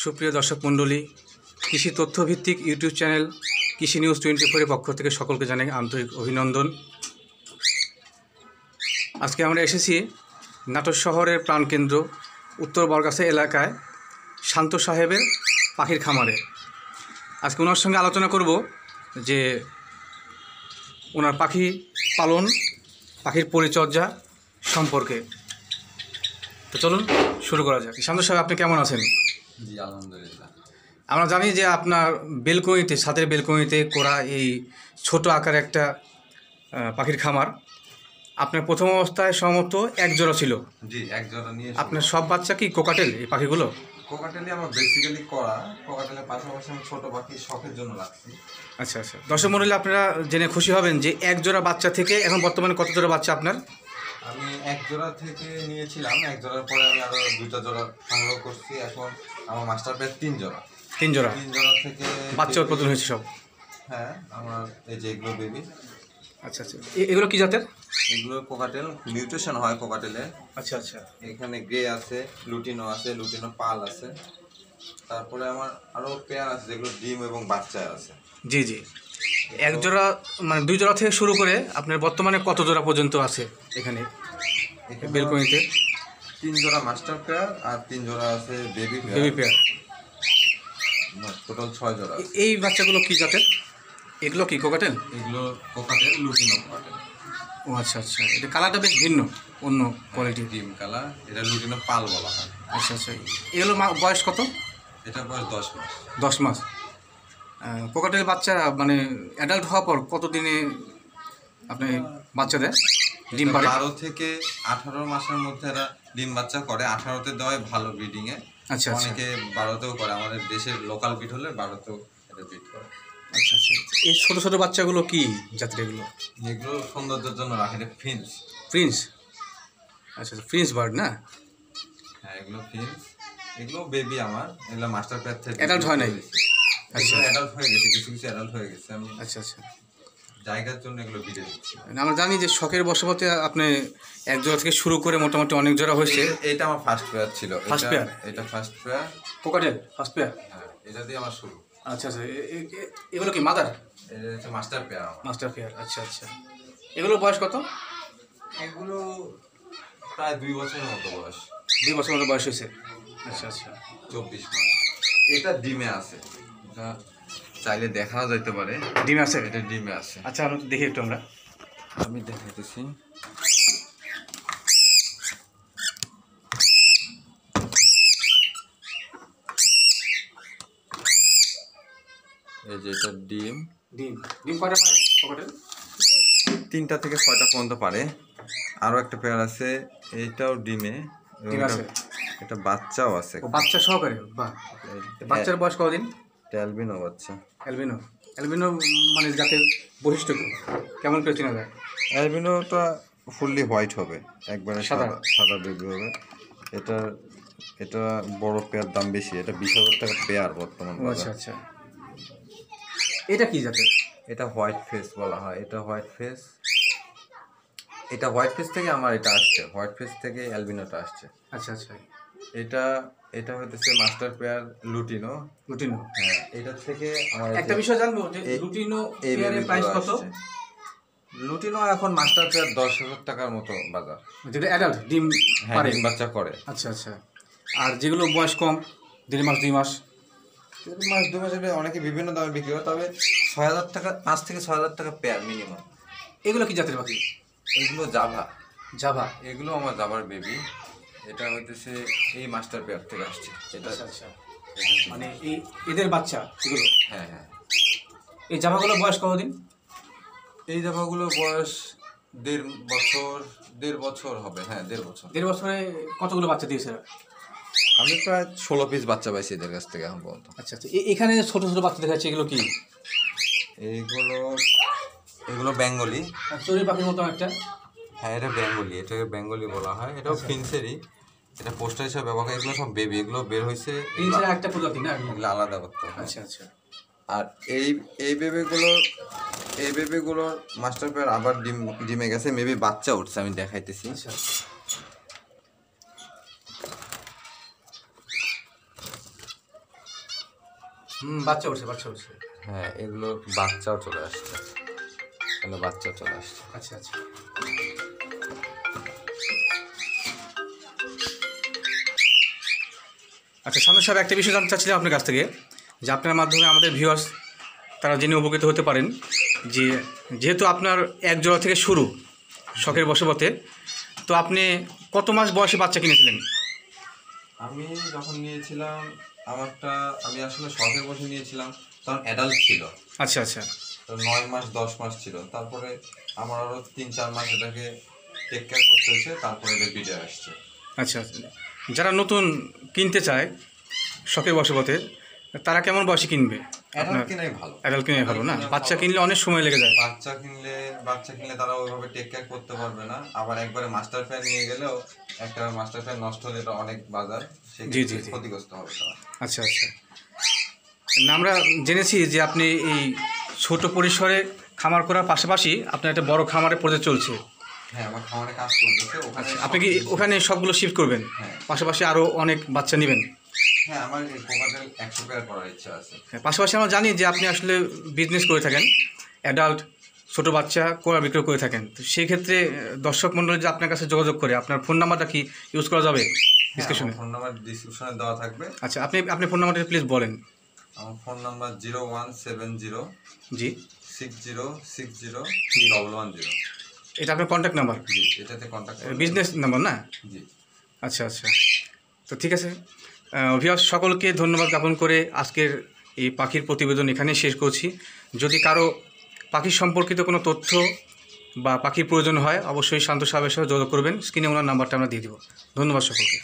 সুপ্রিয় দর্শক মণ্ডলী, কৃষি তথ্যভিত্তিক ইউটিউব চ্যানেল কৃষি নিউজ 24-এর পক্ষ থেকে সকলকে জানাই আন্তরিক অভিনন্দন। আজকে আমরা এসেছি নাটোর শহরের প্রাণকেন্দ্র উত্তর বরগাছা এলাকায় শান্ত সাহেবের পাখির খামারে। আজকে ওনার সঙ্গে আলোচনা করব যে ওনার পাখি পালন, পাখির পরিচর্যা সম্পর্কে। তো চলুন শুরু করা যাক। শান্ত সাহেব, আপনি কেমন আছেন? জি আলহামদুলিল্লাহ। আমরা জানি যে আপনার বেলকনিতে, ছাদের বেলকনিতে করা এই ছোট আকার একটা পাখির খামার। আপনার প্রথম অবস্থায় সম্ভবত এক জোড়া ছিল। জি, এক জোড়া নিয়ে। আপনার সব বাচ্চা কি কোকাটেল এই পাখিগুলো? কোকাটেলই আমার বেসিক্যালি করা। কোকাটেলের পাশাপাশি আমি ছোট পাখি শখের জন্য রাখছি। আচ্ছা আচ্ছা, দর্শক মণ্ডলী, আপনারা জেনে খুশি হবেন যে এক জোড়া বাচ্চা থেকে এখন বর্তমানে কত জোড়া বাচ্চা আপনার? আমি এক জোড়া থেকে নিয়েছিলাম, এক জোড়ার পরে আমি আরো দুইটা জোড়া সংগ্রহ করছি। এখন আমার মাস্টার পেয়ার তিন জোড়া থেকে বাচ্চা উৎপাদন হয়েছে সব। হ্যাঁ, আমার এই যে এগুলো বেবি। আচ্ছা আচ্ছা, এগুলো কি জাতের? এগুলো কোকাটেল, মিউটেশন হয় কোকাটেলে। আচ্ছা আচ্ছা, এখানে গ্রে আছে, লুটিনো আছে, লুটিনো পাল আছে। তারপরে আমার আরো পেয়ার আছে যেগুলো ডিম এবং বাচ্চা আছে। জি জি, এক জোড়া মানে দুই জোড়া থেকে শুরু করে আপনার বর্তমানে কত জোড়া পর্যন্ত আছে এখানে বেলকনিতে? তিন জোড়া মাস্টার পেয়ার আর তিন জোড়া আছে বেবি পেয়ার। টোটাল 6 জোড়া। এই বাচ্চাগুলো কি জাতের? এগুলো কি কোকাটেল? এগুলো কোকাটেল, লুটিনো কোকাটেল। ও আচ্ছা আচ্ছা, এটা কালারটা বেশ ভিন্ন, অন্য কোয়ালিটির। ডিম কালার, এটা লুটিনো পাল বলা হয়। আচ্ছা আচ্ছা, এগুলো বয়স কত? এটা বয়স 10 মাস। 10 মাস। কোকাটেল বাচ্চা মানে অ্যাডাল্ট হওয়ার পর কত দিনে আপনি বাচ্চা দেয়, ডিম পারে? 12 থেকে 18 মাসের মধ্যে এরা ডিম বাচ্চা করে। 18তে দেওয়া ভালো ব্রিডিংয়ে। আচ্ছা আচ্ছা, অনেকে 12তেও করে। আমাদের দেশের লোকাল ব্রিড হলে 12তেও এটা ব্রিড করে। আচ্ছা আচ্ছা, এই ছোটো ছোটো বাচ্চাগুলো কি জাতের? এগুলো এগুলো সৌন্দর্যের জন্য রাখে। এটা ফিন্স। প্রিন্স? আচ্ছা আচ্ছা, প্রিন্স বার্ড না? হ্যাঁ, এগুলো ফিন্স। এগুলো বেবি আমার। এগুলো মাস্টার পেয়ার থেকে অ্যাডাল্ট হয় নাই? আচ্ছা, অ্যাডাল্ট হয়ে গেছে, কিছু কিছু অ্যাডাল্ট হয়ে গেছে। আমি আচ্ছা আচ্ছা, জায়গার জন্য এগুলো বিড়ে দিচ্ছি। আমরা জানি যে শখের বশবর্তী আপনি এক জোড়া থেকে শুরু করে মোটামুটি অনেক জোড়া হয়েছে। এটা আমার ফার্স্ট পেয়ার ছিল। First pair? এটা first pair cockatiel first pair. হ্যাঁ, এটা দিয়ে আমার শুরু। আচ্ছা আচ্ছা, এগুলো কি মাদার? এটা হচ্ছে মাস্টার পেয়ার আমার। মাস্টার পেয়ার, আচ্ছা আচ্ছা। এগুলো বয়স কত? এগুলো প্রায় 2 বছরের মতো বয়স। 2 বছর মতো বয়স হয়েছে। আচ্ছা আচ্ছা, 24 মাস। এটা ডিমে আছে, এটা চাইলে দেখাও যেতে পারে। ডিমে আছে? এটা ডিমে আছে। আচ্ছা, আমি দেখি একটু। আমি দেখাইতেছি। এই যে এটা ডিম। ডিম কয়টা পারে কোকাটেল? 3টা থেকে 6টা পর্যন্ত পারে। আরো একটা পেয়ার আছে, এইটাও ডিমে। এটা বাচ্চাও আছে। বাচ্চা সহকারে? বাহ। বাচ্চার বয়স কতদিন? অ্যালবিনো বাচ্চা। অ্যালবিনো মানে জাতের বৈশিষ্ট্য কেমন করে চেনা যায়? অ্যালবিনোটা ফুললি হোয়াইট হবে, একবারে সাদা বেবি হবে। এটা বড় পেয়ার, দাম বেশি। এটা 20,000 টাকা পেয়ার বর্তমান। আচ্ছা আচ্ছা, এটা কি জাতের? এটা হোয়াইট ফেস বলা হয়। এটা হোয়াইট ফেস থেকে আমার এটা আসছে। হোয়াইট ফেস থেকে অ্যালবিনোটা আসছে। আচ্ছা আচ্ছা, এটা হইতেছে মাস্টার পেয়ার লুটিনো। হ্যাঁ, এটা থেকে আমার একটা বিষয় জানবো যে লুটিনো পেয়ারের প্রাইস কত? লুটিনো এখন মাস্টার পেয়ার 10,000 টাকার মতো বাজার, যেটা অ্যাডাল্ট ডিম পারে, ডিম বাচ্চা করে। আচ্ছা আচ্ছা, আর যেগুলো বয়স কম 1.5 মাস 2 মাস? 2 মাস অনেকে বিভিন্ন দামে বিক্রি করে, তবে 6,000 টাকা, 5 থেকে 6,000 টাকা পেয়ার মিনিমাম। এগুলো কি জাতের পাখি? এগুলো জাভা। এগুলো আমার জাভার বেবি। এটা হইতেছে এই মাস্টার পেয়ার থেকে আসছে। এটা আচ্ছা, মানে এদের বাচ্চা এগুলো? হ্যাঁ হ্যাঁ। এই জাভাগুলো বয়স কতদিন? এই জাভাগুলো বয়স 1.5 বছর হবে। হ্যাঁ, 1.5 বছর। 1.5 বছরে কতগুলো বাচ্চা দিয়েছে? আমি প্রায় 16 পিস বাচ্চা পাইছি এদের কাছ থেকে এখন পর্যন্ত। আচ্ছা আচ্ছা, এখানে ছোট ছোট বাচ্চা দেখা যাচ্ছে, এগুলো কি? এগুলো বেঙ্গলি চড়ুই পাখির মতো একটা। হ্যাঁ, এটা বেঙ্গলি, এটাকে বেঙ্গলি বলা হয়। এটাও ফিন্সেরই, এটা পোস্টার হিসাবে ব্যবহার করে। এগুলো সব বেবি, এগুলো বের হয়েছে ফিন্সের একটা প্রজাতি না? এগুলো আলাদা করতে হয়। আচ্ছা আচ্ছা। আর এই বেবিগুলোর মাস্টার পেয়ার আবার ডিমে গেছে, মেবি বাচ্চা উঠছে, আমি দেখাইতেছি। আচ্ছা, বাচ্চা উঠছে, বাচ্চা উঠছে। হ্যাঁ, এগুলো বাচ্চাও চলে আসছে, এগুলো বাচ্চাও চলে আসছে। আচ্ছা আচ্ছা। আচ্ছা সামনে সাহেব, একটা বিষয় জানতে চাচ্ছিলাম আপনার কাছ থেকে, যে আপনার মাধ্যমে আমাদের ভিউয়ার্স তারা জেনে উপকৃত হতে পারেন, যে যেহেতু আপনার এক জোড়া থেকে শুরু শখের বশবর্তে, তো আপনি কত মাস বয়সে বাচ্চা কিনেছিলেন? আমি যখন নিয়েছিলাম আমি আসলে শখের বসে নিয়েছিলাম, তখন অ্যাডাল্ট ছিল। আচ্ছা আচ্ছা। তো 9 মাস 10 মাস ছিল, তারপরে আমার আরও 3-4 মাস এটাকে টেক কেয়ার করতে হয়েছে, তারপরে এটা বিডে আসছে। আচ্ছা আচ্ছা। যারা নতুন কিনতে চায় শখের বশবর্তে, তারা কেমন বয়সে কিনবে? অ্যাডাল্ট কিনাই ভালো। অ্যাডাল্ট কিনে ভালো না? বাচ্চা কিনলে অনেক সময় লেগে যায়। বাচ্চা কিনলে তারা ওইভাবে টেক কেয়ার করতে পারবে না। আবার একবারে মাস্টার ফ্যান নিয়ে গেলেও একটা মাস্টার ফ্যান নষ্ট হলে এটা অনেক বাজার, সেক্ষেত্রে ক্ষতিগ্রস্ত হবে তারা। আচ্ছা আচ্ছা। না, আমরা জেনেছি যে আপনি এই ছোট পরিসরে খামার করার পাশাপাশি আপনার একটা বড় খামারে প্রজেক্ট চলছে। হ্যাঁ, আমার খামারে কাজ করতেছে। ওখানে আপনি কি ওখানে সবগুলো শিফট করবেন? হ্যাঁ। পাশাপাশি আরও অনেক বাচ্চা নেবেন? হ্যাঁ, আমার এই কোকাটেল 100 পেয়ার করার ইচ্ছা আছে। পাশাপাশি আমরা জানি যে আপনি আসলে বিজনেস করে থাকেন, অ্যাডাল্ট ছোটো বাচ্চা ক্রয় বিক্রয় করে থাকেন। তো সেই ক্ষেত্রে দর্শক মণ্ডলী যে আপনার কাছে যোগাযোগ করে, আপনার ফোন নাম্বারটা কি ইউজ করা যাবে ডিসক্রিপশনে? ফোন নাম্বার ডিসক্রিপশনে দেওয়া থাকবে। আচ্ছা, আপনি ফোন নাম্বারটা প্লিজ বলেন। আমার ফোন নাম্বার 0170 জি 6060 এটা আপনার কন্ট্যাক্ট নাম্বার? জি, এটাতে কন্ট্যাক্ট বিজনেস নাম্বার না? জি। আচ্ছা আচ্ছা। তো ঠিক আছে, ভিউয়ার্স সকলকে ধন্যবাদ জ্ঞাপন করে আজকের এই পাখির প্রতিবেদন এখানেই শেষ করছি। যদি কারো পাখির সম্পর্কিত কোনো তথ্য বা পাখির প্রয়োজন হয়, অবশ্যই শান্ত সাহেবের সাথে যোগাযোগ করবেন। স্ক্রিনে ওনার নাম্বারটা আমরা দিয়ে দেবো। ধন্যবাদ সকলকে।